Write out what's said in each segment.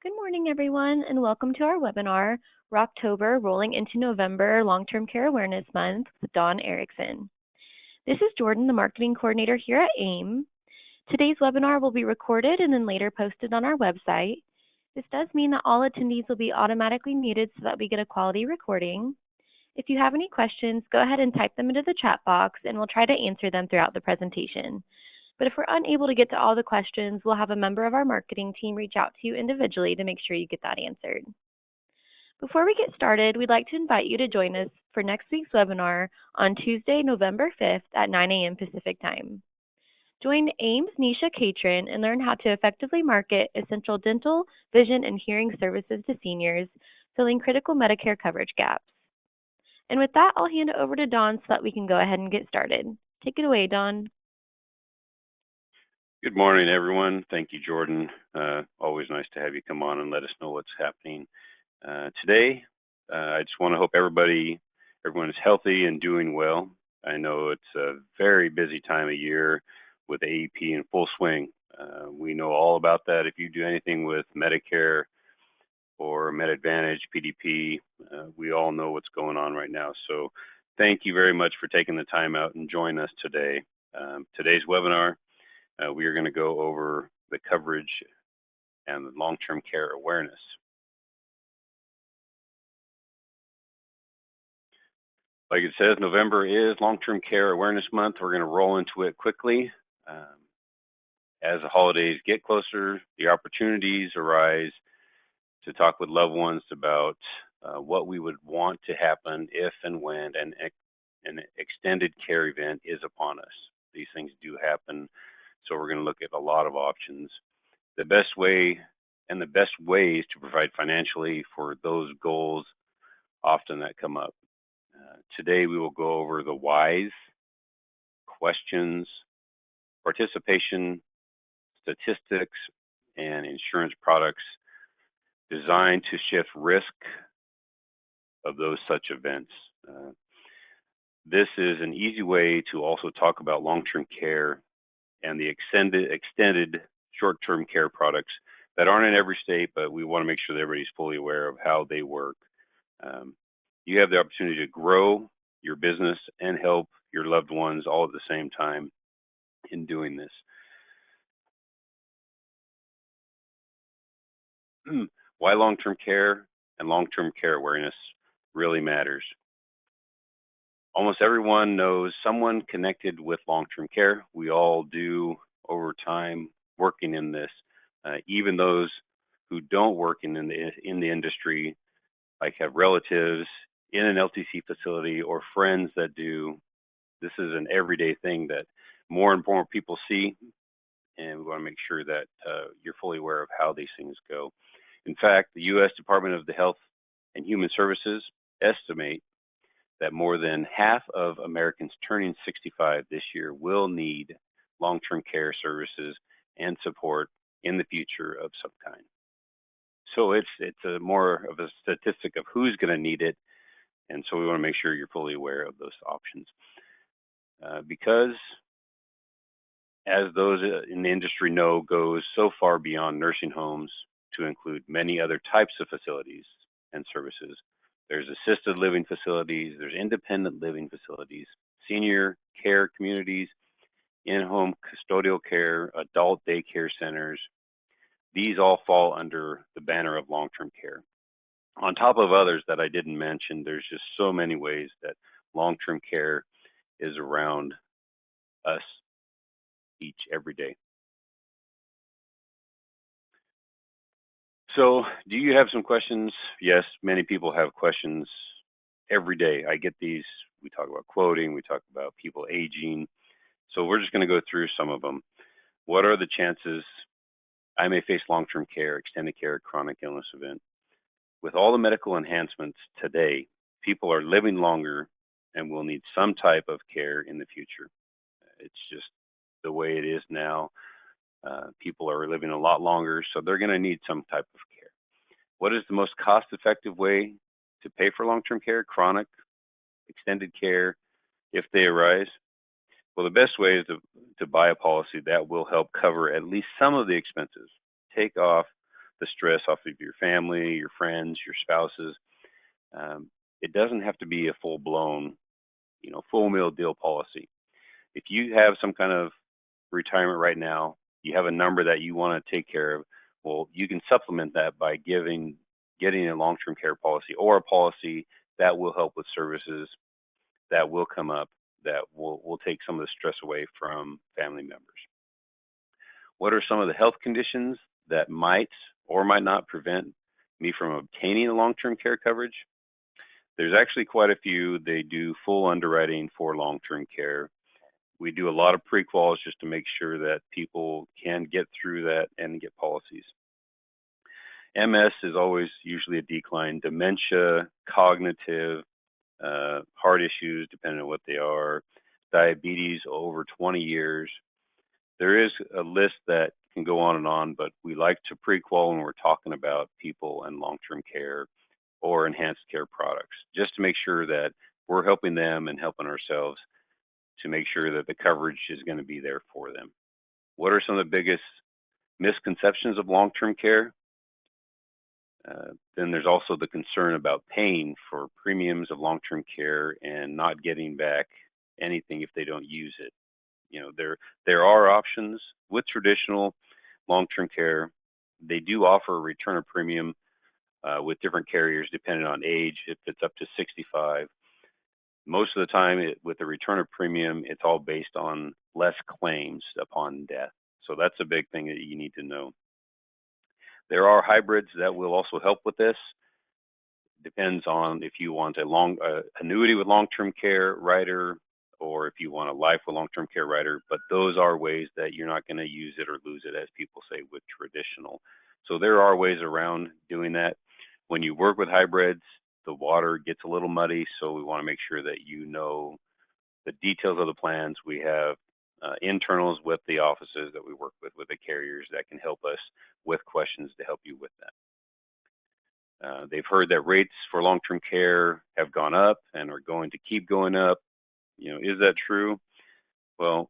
Good morning, everyone, and welcome to our webinar, Rocktober Rolling into November Long-Term Care Awareness Month with Dawn Erickson. This is Jordan, the Marketing Coordinator here at AIM. Today's webinar will be recorded and then later posted on our website. This does mean that all attendees will be automatically muted so that we get a quality recording. If you have any questions, go ahead and type them into the chat box and we'll try to answer them throughout the presentation. But if we're unable to get to all the questions, we'll have a member of our marketing team reach out to you individually to make sure you get that answered. Before we get started, we'd like to invite you to join us for next week's webinar on Tuesday, November 5th at 9 a.m. Pacific Time. Join AIM's Nisha Catron and learn how to effectively market essential dental, vision, and hearing services to seniors, filling critical Medicare coverage gaps. And with that, I'll hand it over to Dawn so that we can go ahead and get started. Take it away, Dawn. Good morning, everyone. Thank you, Jordan. Always nice to have you come on and let us know what's happening. Today, I just want to hope everyone is healthy and doing well. I know it's a very busy time of year with AEP in full swing. We know all about that. If you do anything with Medicare or Med Advantage, PDP, we all know what's going on right now. So thank you very much for taking the time out and joining us today. Today's webinar, we are going to go over the coverage and the long-term care awareness. Like it says, November is Long-Term Care Awareness Month. We're going to roll into it quickly. As the holidays get closer, the opportunities arise to talk with loved ones about what we would want to happen if and when an extended care event is upon us. These things do happen. So we're going to look at a lot of options. The best way and the best ways to provide financially for those goals often that come up. Today we will go over the whys, questions, participation, statistics, and insurance products designed to shift risk of those such events. This is an easy way to also talk about long-term care and the extended short-term care products that aren't in every state, but we want to make sure that everybody's fully aware of how they work. You have the opportunity to grow your business and help your loved ones all at the same time in doing this. Why long-term care and long-term care awareness really matters. Almost everyone knows someone connected with long-term care. We all do over time working in this. Even those who don't work in the industry, like have relatives in an LTC facility or friends that do. This is an everyday thing that more and more people see, and we want to make sure that you're fully aware of how these things go. In fact, the U.S. Department of the Health and Human Services estimate that more than half of Americans turning 65 this year will need long-term care services and support in the future of some kind. So it's more of a statistic of who's going to need it, and so we want to make sure you're fully aware of those options. Because, as those in the industry know, goes so far beyond nursing homes to include many other types of facilities and services. There's assisted living facilities, there's independent living facilities, senior care communities, in-home custodial care, adult daycare centers. These all fall under the banner of long-term care. On top of others that I didn't mention, there's just so many ways that long-term care is around us every day. So, do you have some questions? Yes, many people have questions every day. I get these. We talk about quoting, we talk about people aging. So we're just going to go through some of them. What are the chances I may face long-term care, extended care, chronic illness event? With all the medical enhancements today, people are living longer and will need some type of care in the future. It's just the way it is now. People are living a lot longer, so they're going to need some type of care. What is the most cost-effective way to pay for long-term care, chronic, extended care, if they arise? Well, the best way is to buy a policy that will help cover at least some of the expenses, take off the stress off of your family, your friends, your spouses. It doesn't have to be a full-blown, full meal deal policy. If you have some kind of retirement right now, you have a number that you want to take care of, well, you can supplement that by getting a long-term care policy or a policy that will help with services that will come up that will take some of the stress away from family members. What are some of the health conditions that might or might not prevent me from obtaining a long-term care coverage? There's actually quite a few. They do full underwriting for long-term care. We do a lot of pre-quals just to make sure that people can get through that and get policies. MS is always usually a decline. Dementia, cognitive, heart issues, depending on what they are, diabetes over 20 years. There is a list that can go on, but we like to pre-qual when we're talking about people and long-term care or enhanced care products, just to make sure that we're helping them and helping ourselves to make sure that the coverage is going to be there for them. What are some of the biggest misconceptions of long-term care? Then there's also the concern about paying for premiums of long-term care and not getting back anything if they don't use it. There are options with traditional long-term care. They do offer a return of premium with different carriers depending on age. If it's up to 65, most of the time with the return of premium, it's all based on less claims upon death. So that's a big thing that you need to know. There are hybrids that will also help with this. Depends on if you want a annuity with long-term care rider or if you want a life with long-term care rider, but those are ways that you're not going to use it or lose it, as people say, with traditional. So there are ways around doing that. When you work with hybrids, the water gets a little muddy, so we want to make sure that you know the details of the plans. We have internals with the offices that we work with the carriers that can help us with questions to help you with that. They've heard that rates for long-term care have gone up and are going to keep going up. Is that true? Well,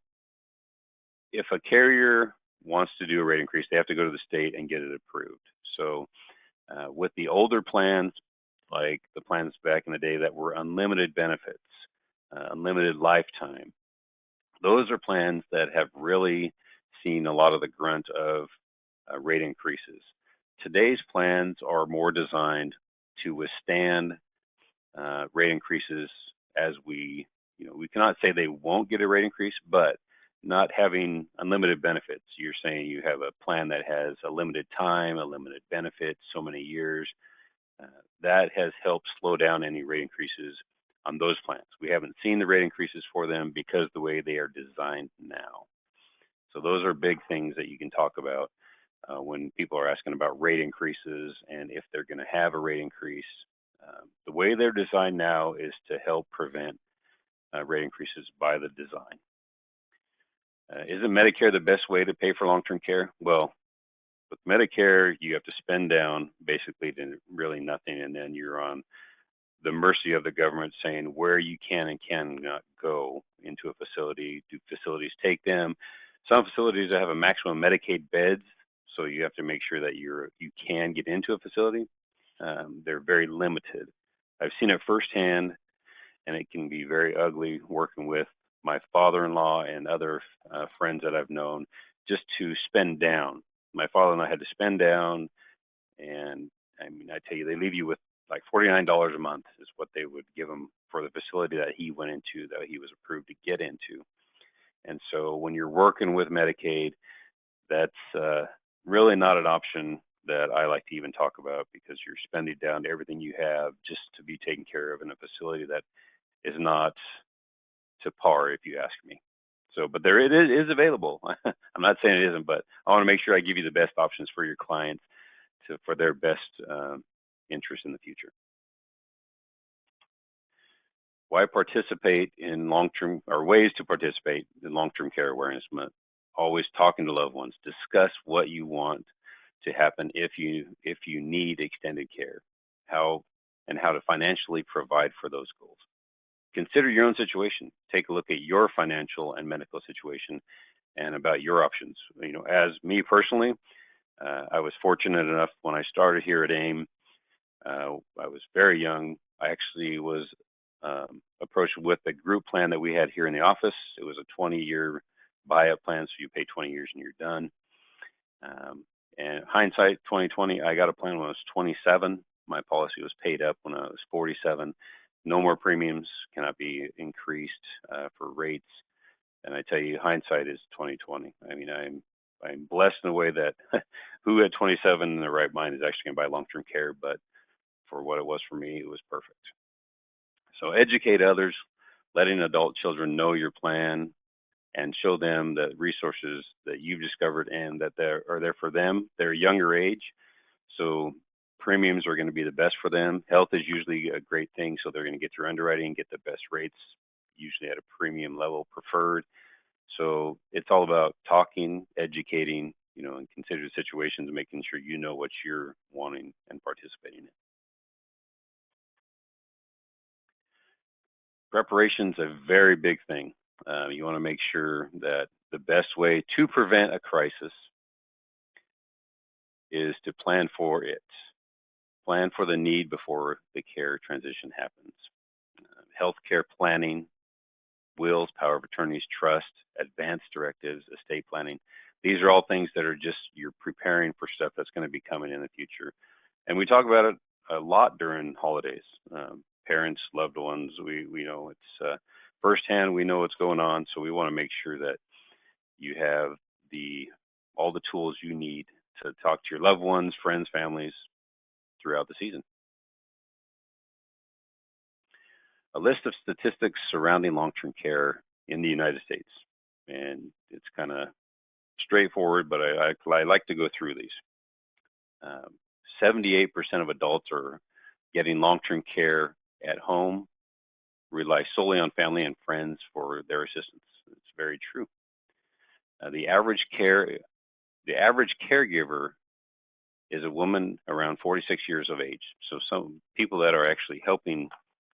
if a carrier wants to do a rate increase, they have to go to the state and get it approved. So with the older plans, like the plans back in the day that were unlimited benefits, unlimited lifetime, those are plans that have really seen a lot of the grunt of rate increases. Today's plans are more designed to withstand rate increases as we cannot say they won't get a rate increase, but not having unlimited benefits. You're saying you have a plan that has a limited time, a limited benefit, so many years. That has helped slow down any rate increases on those plans. We haven't seen the rate increases for them because the way they are designed now. So those are big things that you can talk about when people are asking about rate increases and if they're going to have a rate increase. The way they're designed now is to help prevent rate increases by the design. Isn't Medicare the best way to pay for long-term care? Well, with Medicare, you have to spend down basically to really nothing, and then you're on the mercy of the government saying where you can and cannot go into a facility. Do facilities take them? Some facilities have a maximum Medicaid beds, so you have to make sure that you can get into a facility. They're very limited. I've seen it firsthand, and it can be very ugly working with my father-in-law and other friends that I've known just to spend down. My father-in-law had to spend down, and I tell you, they leave you with like $49 a month is what they would give him for the facility that he went into, that he was approved to get into. And so when you're working with Medicaid, that's really not an option that I like to even talk about, because you're spending down to everything you have just to be taken care of in a facility that is not to par, if you ask me. So, but it is available. I'm not saying it isn't, but I want to make sure I give you the best options for your clients for their best interest in the future. Why participate in long-term, or ways to participate in long-term care awareness month? Always talking to loved ones. Discuss what you want to happen if you need extended care, how to financially provide for those goals. Consider your own situation. Take a look at your financial and medical situation and about your options. As me personally, I was fortunate enough when I started here at AIM. I was very young. I actually was approached with a group plan that we had here in the office. It was a 20-year buy-up plan, so you pay 20 years and you're done. And hindsight 2020, I got a plan when I was 27. My policy was paid up when I was 47. No more premiums cannot be increased for rates. And I tell you, hindsight is 2020. I mean, I'm blessed in a way that who at 27 in their right mind is actually going to buy long-term care, but for what it was for me, it was perfect. So educate others, letting adult children know your plan and show them the resources that you've discovered and that are there for them. They're a younger age, so premiums are going to be the best for them. Health is usually a great thing, so they're going to get through underwriting and get the best rates, usually at a premium level preferred. So it's all about talking, educating, and considered situations and making sure you know what you're wanting and participating in. Preparation's a very big thing. You want to make sure that the best way to prevent a crisis is to plan for it. Plan for the need before the care transition happens. Healthcare planning, wills, power of attorneys, trust, advance directives, estate planning. These are all things that are just you're preparing for stuff that's going to be coming in the future. And we talk about it a lot during holidays. Parents, loved ones, we know it's firsthand. We know what's going on, so we want to make sure that you have all the tools you need to talk to your loved ones, friends, families throughout the season. A list of statistics surrounding long-term care in the United States, and it's kind of straightforward, but I like to go through these. 78% of adults are getting long-term care at home, rely solely on family and friends for their assistance. It's very true. The average caregiver is a woman around 46 years of age. So some people that are actually helping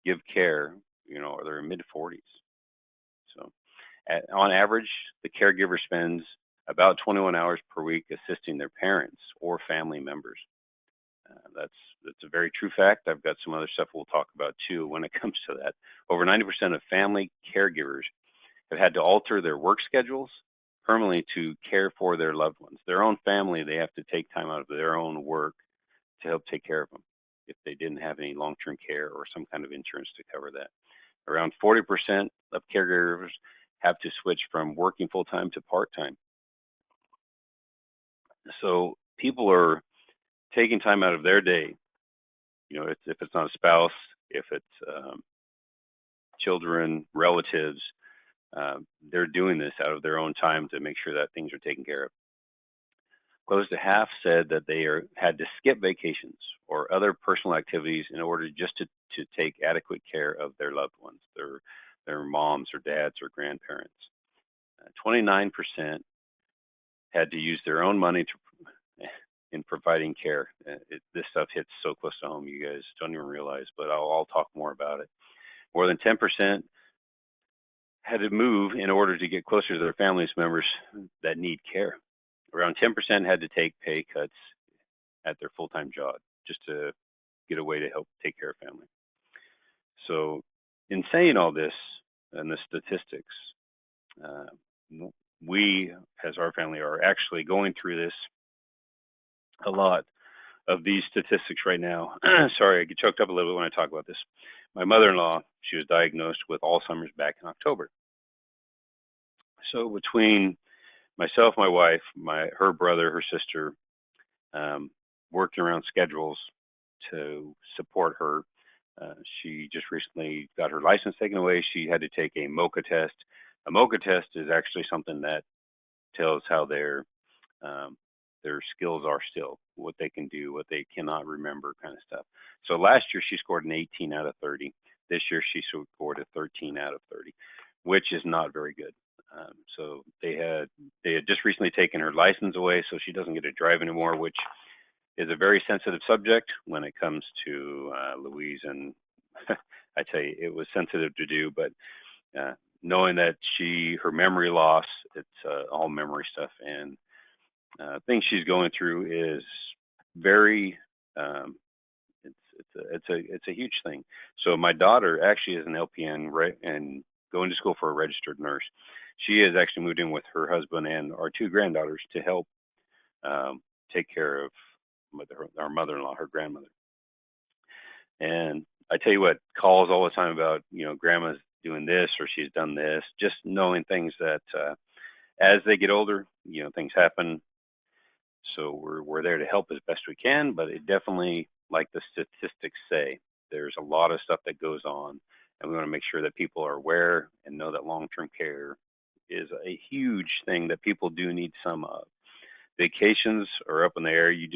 give care, are their mid 40s. So on average, the caregiver spends about 21 hours per week assisting their parents or family members. That's a very true fact. I've got some other stuff we'll talk about too when it comes to that. Over 90% of family caregivers have had to alter their work schedules permanently to care for their loved ones. Their own family, they have to take time out of their own work to help take care of them if they didn't have any long-term care or some kind of insurance to cover that. Around 40% of caregivers have to switch from working full-time to part-time. So people are taking time out of their day, if it's not a spouse, if it's children, relatives, they're doing this out of their own time to make sure that things are taken care of. Close to half said that they had to skip vacations or other personal activities in order just to take adequate care of their loved ones, their moms or dads or grandparents. 29% had to use their own money in providing care. This stuff hits so close to home, you guys don't even realize, but I'll talk more about it. More than 10% had to move in order to get closer to their families members that need care. Around 10% had to take pay cuts at their full-time job just to get a way to help take care of family. So in saying all this and the statistics, we as our family are actually going through this, a lot of these statistics right now. Sorry, I get choked up a little bit when I talk about this. My mother-in-law, she was diagnosed with Alzheimer's back in October. So between myself, my wife, her brother, her sister, working around schedules to support her. She just recently got her license taken away. She had to take a MOCA test. A MOCA test is actually something that tells how their skills are still, what they can do, what they cannot remember, kind of stuff. So last year she scored an 18 out of 30. This year she scored a 13 out of 30, which is not very good. So they had just recently taken her license away, so she doesn't get to drive anymore, which is a very sensitive subject when it comes to Louise. And I tell you, it was sensitive to do, but knowing that her memory loss, it's all memory stuff, and thing she's going through is very um, it's a huge thing. So my daughter actually is an LPN, right, and going to school for a registered nurse. She has actually moved in with her husband and our two granddaughters to help take care of our mother-in-law, her grandmother. And I tell you what, calls all the time about, grandma's doing this or she's done this. Just knowing things that as they get older, things happen. So we're there to help as best we can, but it definitely, like the statistics say, there's a lot of stuff that goes on, and we want to make sure that people are aware and know that long-term care is a huge thing that people do need some of. Vacations are up in the air. You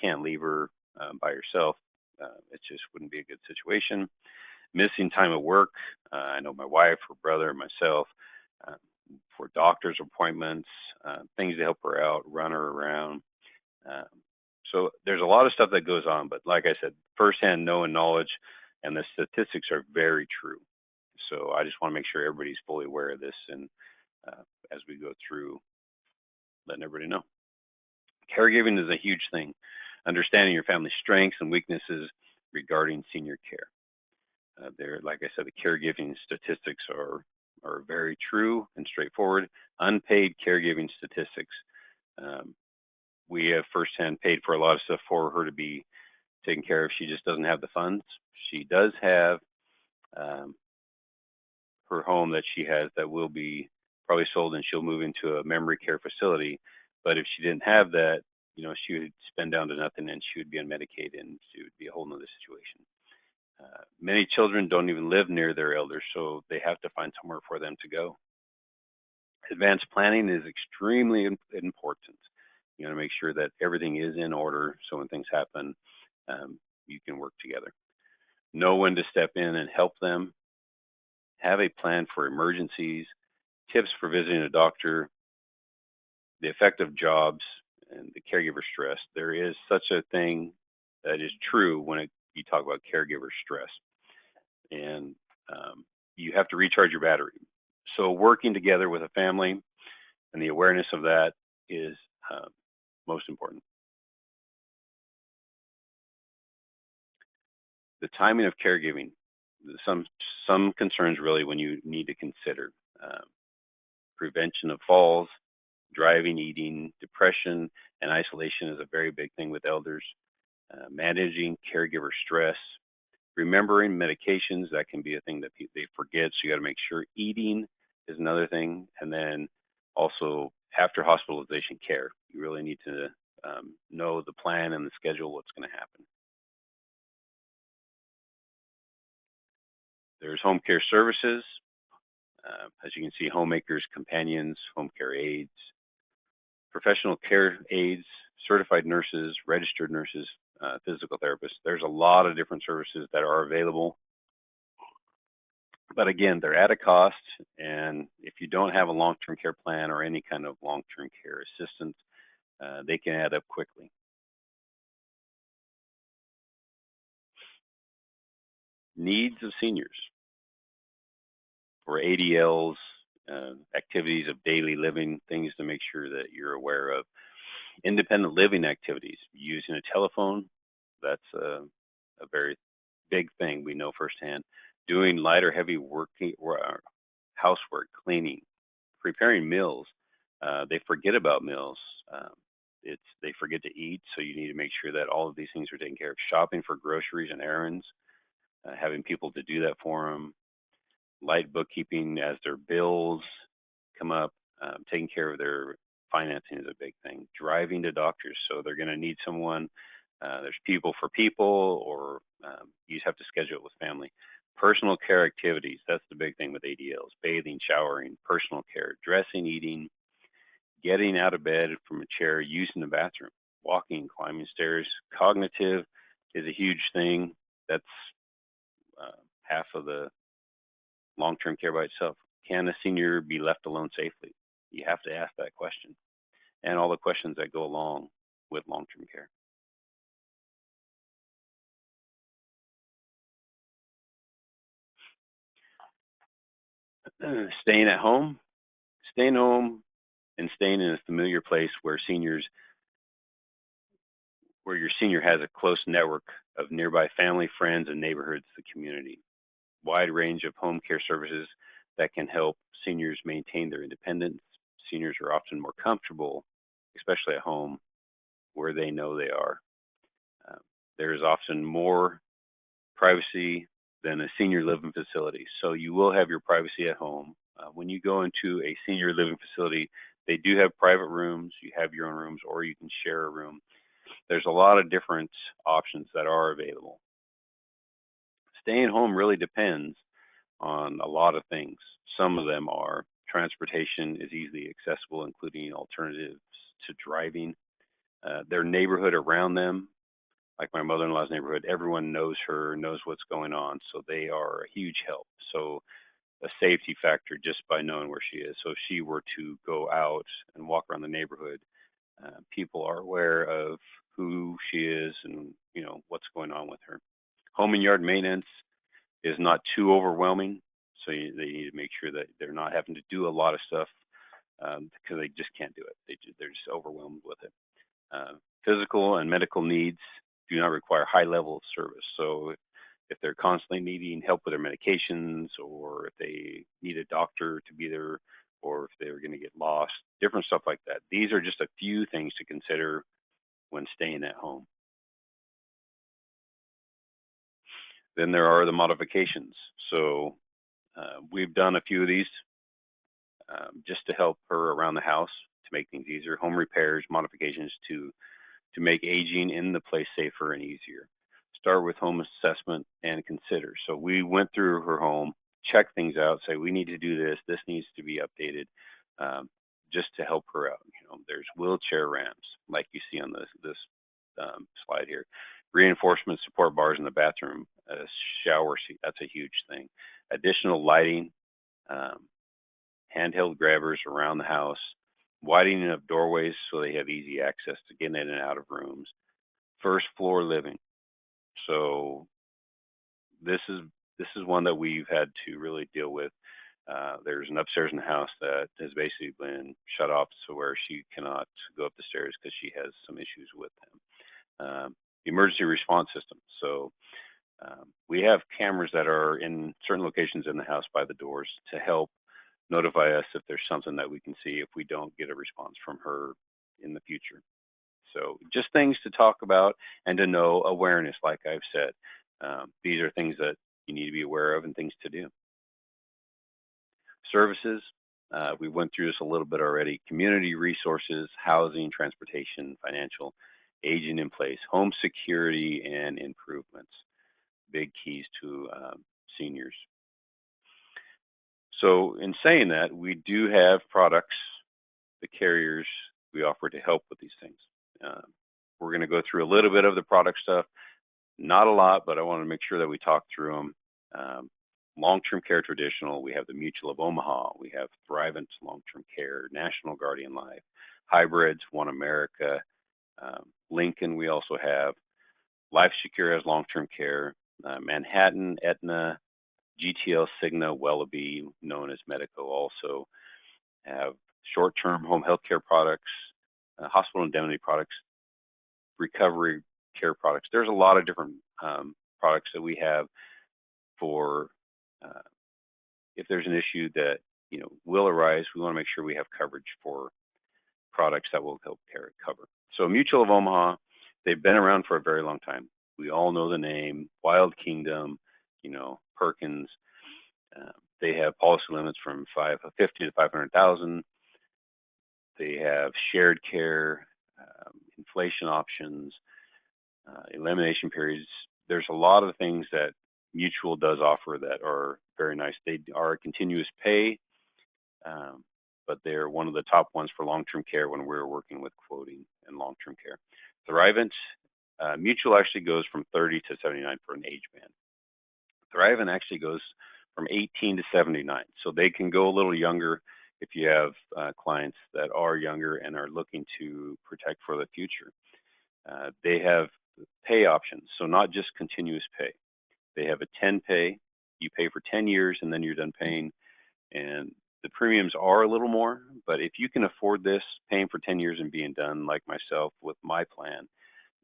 can't leave her by herself. It just wouldn't be a good situation. Missing time at work. I know my wife, her brother, myself, uh, for doctor's appointments, things to help her out, run her around. Um, so there's a lot of stuff that goes on, but like I said, firsthand knowledge, and the statistics are very true. So I just want to make sure everybody's fully aware of this, and uh, as we go through, letting everybody know. Caregiving is a huge thing. Understanding your family's strengths and weaknesses regarding senior care. There, like I said, the caregiving statistics are very true and straightforward. Unpaid caregiving statistics. Um, we have firsthand paid for a lot of stuff for her to be taken care of. She just doesn't have the funds. She does have um, her home that she has that will be probably sold, and she'll move into a memory care facility. But if she didn't have that, she would spend down to nothing, and she would be on Medicaid, and she would be a whole nother situation. Many children don't even live near their elders, so they have to find somewhere for them to go. Advanced planning is extremely important. You know, to make sure that everything is in order, so when things happen, you can work together. Know when to step in and help them. Have a plan for emergencies. Tips for visiting a doctor. The effect of jobs and the caregiver stress. There is such a thing that is true when you talk about caregiver stress, and you have to recharge your battery. So working together with a family and the awareness of that is most important. The timing of caregiving. Some concerns really when you need to consider prevention of falls, driving, eating, depression, and isolation is a very big thing with elders. Managing caregiver stress, remembering medications, that can be a thing that they forget. So you got to make sure. Eating is another thing, and then also after hospitalization care, you really need to know the plan and the schedule, what's going to happen. There's home care services. As you can see, homemakers, companions, home care aides, professional care aides, certified nurses, registered nurses, physical therapists. There's a lot of different services that are available. But again, they're at a cost, and if you don't have a long-term care plan or any kind of long-term care assistance, they can add up quickly. Needs of seniors for ADLs, activities of daily living, things to make sure that you're aware of. Independent living activities, using a telephone, that's a very big thing we know firsthand. Doing light or heavy working or housework, cleaning, preparing meals. They forget about meals. They forget to eat, so you need to make sure that all of these things are taken care of. Shopping for groceries and errands, having people to do that for them. Light bookkeeping as their bills come up. Taking care of their financing is a big thing. Driving to doctors, so they're going to need someone. There's people for people, or you just have to schedule it with family. Personal care activities, that's the big thing with ADLs. Bathing, showering, personal care, dressing, eating, getting out of bed from a chair, using the bathroom, walking, climbing stairs. Cognitive is a huge thing. That's half of the long-term care by itself. Can a senior be left alone safely? You have to ask that question, and all the questions that go along with long-term care. Staying at home. Staying home and staying in a familiar place where your senior has a close network of nearby family, friends, and neighborhoods, the community. Wide range of home care services that can help seniors maintain their independence. Seniors are often more comfortable, especially at home, where they know they are. Uh, there is often more privacy than a senior living facility. So you will have your privacy at home. When you go into a senior living facility, they do have private rooms. You have your own rooms, or you can share a room. There's a lot of different options that are available. Staying home really depends on a lot of things. Some of them are transportation is easily accessible, including alternatives to driving. Their neighborhood around them, like my mother-in-law's neighborhood, everyone knows her, knows what's going on, so they are a huge help. So a safety factor just by knowing where she is. So if she were to go out and walk around the neighborhood, people are aware of who she is and what's going on with her. Home and yard maintenance is not too overwhelming, so they need to make sure that they're not having to do a lot of stuff because they just can't do it. They're just overwhelmed with it. Physical and medical needs do not require high level of service. So if they're constantly needing help with their medications, or if they need a doctor to be there, or if they're going to get lost, different stuff like that. These are just a few things to consider when staying at home. Then there are the modifications. So we've done a few of these just to help her around the house to make things easier. Home repairs, modifications to make aging in the place safer and easier. Start with home assessment and consider. So we went through her home, checked things out, say we need to do this, this needs to be updated, just to help her out. There's wheelchair ramps, like you see on this slide here. Reinforcement support bars in the bathroom, a shower seat, that's a huge thing. Additional lighting, handheld grabbers around the house, widening of doorways so they have easy access to getting in and out of rooms. First floor living. So this is one that we've had to really deal with. There's an upstairs in the house that has basically been shut off to where she cannot go up the stairs because she has some issues with them. Emergency response system. So we have cameras that are in certain locations in the house by the doors to help notify us if there's something that we can see if we don't get a response from her in the future. So just things to talk about and to know. Awareness, like I've said. These are things that you need to be aware of and things to do. Services, we went through this a little bit already. Community resources, housing, transportation, financial, aging in place, home security and improvements. Big keys to seniors. So in saying that, we do have products, the carriers we offer to help with these things. We're going to go through a little bit of the product stuff, not a lot, but I want to make sure that we talk through them. Long-term care traditional, we have the Mutual of Omaha, we have Thrivent long-term care, National Guardian Life, hybrids, One America, Lincoln we also have, Life Secure has long-term care, Manhattan, Aetna, GTL, Cigna, Wellaby, known as Medico, also have short-term home health care products, hospital indemnity products, recovery care products. There's a lot of different products that we have for if there's an issue that will arise. We want to make sure we have coverage for products that will help cover. So Mutual of Omaha, they've been around for a very long time. We all know the name, Wild Kingdom, Perkins. They have policy limits from 50 to 500,000. They have shared care, inflation options, elimination periods. There's a lot of things that Mutual does offer that are very nice. They are continuous pay, but they're one of the top ones for long-term care when we're working with quoting and long-term care. Thrivent, Mutual actually goes from 30 to 79 for an age band. Thrivent actually goes from 18 to 79, so they can go a little younger if you have clients that are younger and are looking to protect for the future. They have pay options, so not just continuous pay. They have a 10 pay. You pay for 10 years and then you're done paying. And The premiums are a little more, but if you can afford this, paying for 10 years and being done like myself with my plan,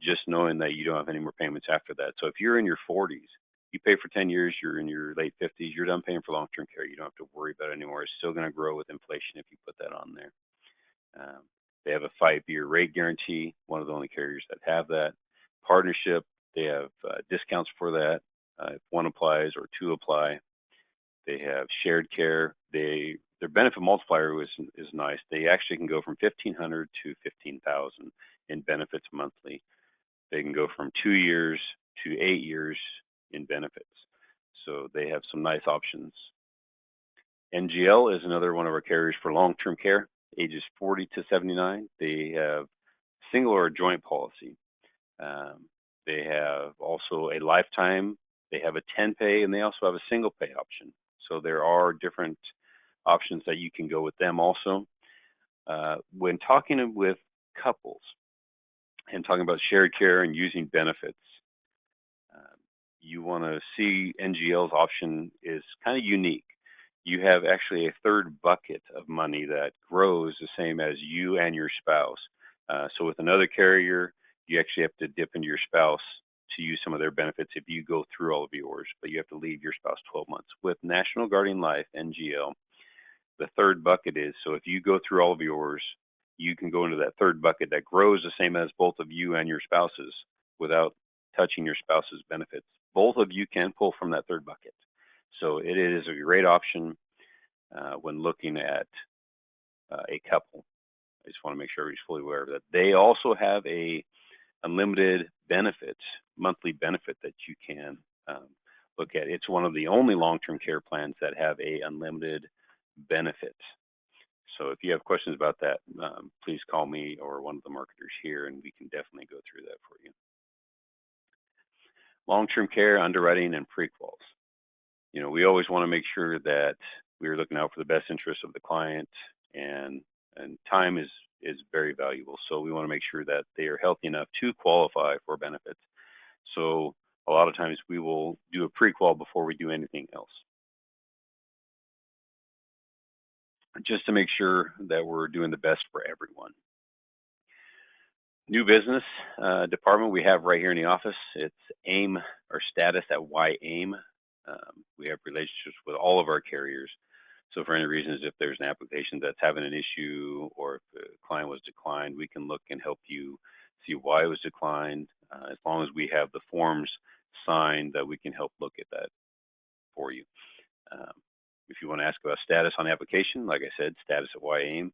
just knowing that you don't have any more payments after that. So if you're in your 40s, you pay for 10 years, you're in your late 50s, you're done paying for long-term care. You don't have to worry about it anymore. It's still going to grow with inflation if you put that on there. They have a 5-year rate guarantee, one of the only carriers that have that. Partnership, they have discounts for that if one applies or two apply. They have shared care. Their benefit multiplier is nice. They actually can go from 1,500 to 15,000 in benefits monthly. They can go from 2 years to 8 years in benefits. So they have some nice options. NGL is another one of our carriers for long-term care, ages 40 to 79. They have single or joint policy. They have also a lifetime. They have a 10-pay, and they also have a single pay option. So there are different options that you can go with them also. When talking with couples and talking about shared care and using benefits, you want to see NGL's option is kind of unique. You have actually a third bucket of money that grows the same as you and your spouse. So with another carrier, you actually have to dip into your spouse to use some of their benefits if you go through all of yours, but you have to leave your spouse 12 months. With National Guardian Life, NGL, the third bucket is, so if you go through all of yours, you can go into that third bucket that grows the same as both of you and your spouses without touching your spouse's benefits. Both of you can pull from that third bucket. So it is a great option when looking at a couple. I just want to make sure everybody's fully aware of that. They also have a unlimited benefits, monthly benefit that you can look at. It's one of the only long-term care plans that have a unlimited benefit. So if you have questions about that, please call me or one of the marketers here, and we can definitely go through that for you. Long-term care, underwriting, and pre-quals. We always want to make sure that we're looking out for the best interest of the client, and time is very valuable. So we want to make sure that they are healthy enough to qualify for benefits. So a lot of times we will do a pre-qual before we do anything else, just to make sure that we're doing the best for everyone. New business department we have right here in the office. It's AIM or status at YAIM. We have relationships with all of our carriers. So for any reasons, if there's an application that's having an issue or if the client was declined, we can look and help you see why it was declined. As long as we have the forms signed, that we can help look at that for you. If you want to ask about status on the application, like I said, status at YAIM,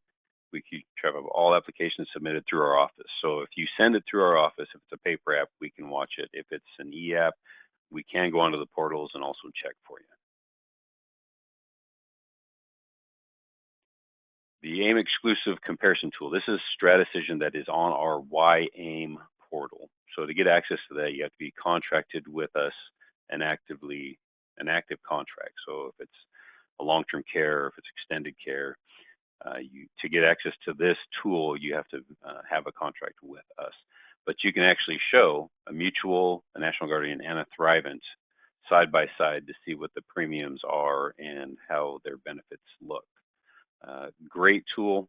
we keep track of all applications submitted through our office. So if you send it through our office, if it's a paper app, we can watch it. If it's an e-app, we can go onto the portals and also check for you. The AIM exclusive comparison tool. This is StratDecision that is on our YAIM portal. So to get access to that, you have to be contracted with us and an active contract. So if it's a long-term care, if it's extended care, to get access to this tool, you have to have a contract with us. But you can actually show a mutual, a National Guardian, and a Thrivent side by side to see what the premiums are and how their benefits look. Great tool,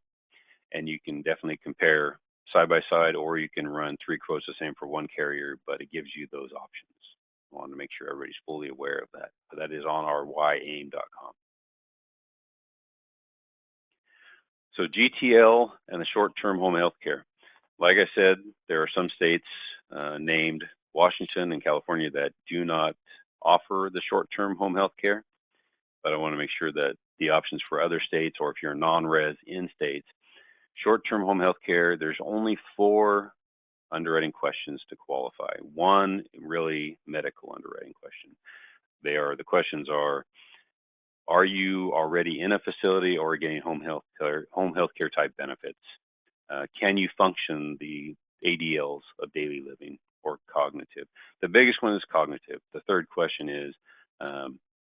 and you can definitely compare side by side, or you can run 3 quotes the same for one carrier, but it gives you those options. I want to make sure everybody's fully aware of that. But that is on our yaim.com. So GTL and the short-term home health care. Like I said, there are some states named Washington and California that do not offer the short-term home health care, but I want to make sure that the options for other states, or if you're non-res in states, short-term home health care, there's only 4 underwriting questions to qualify. 1 really medical underwriting question. The questions are you already in a facility or getting home health care type benefits? Can you function the ADLs of daily living or cognitive? The biggest one is cognitive. The third question is,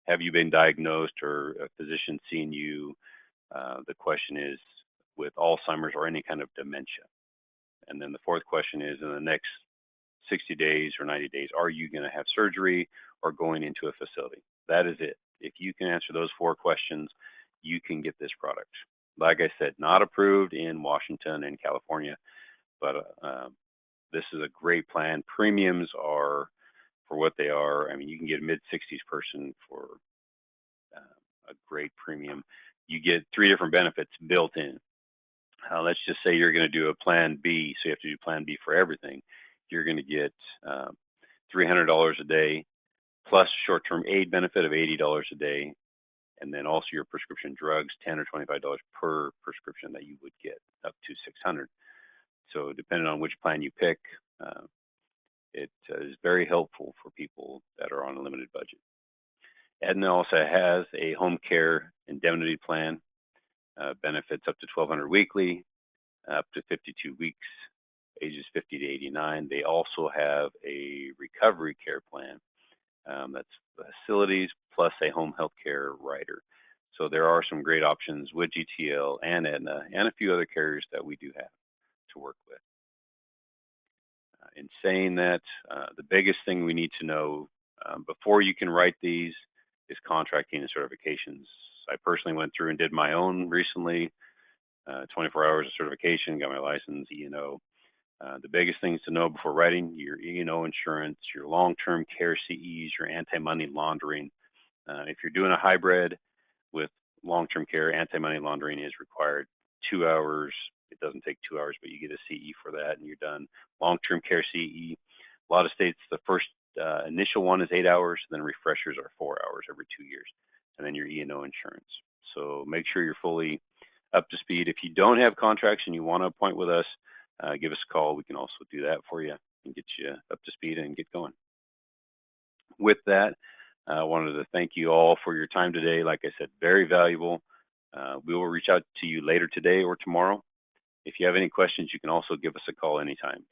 have you been diagnosed or a physician seen you? The question is with Alzheimer's or any kind of dementia. And then the fourth question is, in the next 60 days or 90 days, are you going to have surgery or going into a facility? That is it. If you can answer those 4 questions, you can get this product. Like I said, not approved in Washington and California, but this is a great plan. Premiums are for what they are. I mean, you can get a mid-60s person for a great premium. You get 3 different benefits built in. Let's just say you're going to do a plan B, so you have to do plan B for everything. You're going to get $300 a day plus short-term aid benefit of $80 a day, and then also your prescription drugs, $10 or $25 per prescription that you would get, up to $600. So depending on which plan you pick, it is very helpful for people that are on a limited budget. Aetna also has a home care indemnity plan, benefits up to $1,200 weekly, up to 52 weeks, ages 50 to 89. They also have a recovery care plan that's facilities plus a home health care rider. So there are some great options with GTL and Aetna and a few other carriers that we do have to work with. In saying that, the biggest thing we need to know before you can write these is contracting and certifications. I personally went through and did my own recently, 24 hours of certification, got my license, E&O. The biggest things to know before writing: your E&O insurance, your long-term care CEs, your anti-money laundering. If you're doing a hybrid with long-term care, anti-money laundering is required. 2 hours. It doesn't take 2 hours, but you get a CE for that and you're done. Long-term care CE. A lot of states, the first initial one is 8 hours, then refreshers are 4 hours every 2 years, and then your E&O insurance. So make sure you're fully up to speed. If you don't have contracts and you want to appoint with us, give us a call. We can also do that for you and get you up to speed and get going. With that, I wanted to thank you all for your time today. Like I said, very valuable. We will reach out to you later today or tomorrow. If you have any questions, you can also give us a call anytime,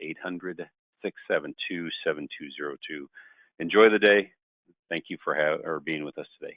800-672-7202. Enjoy the day. Thank you for being with us today.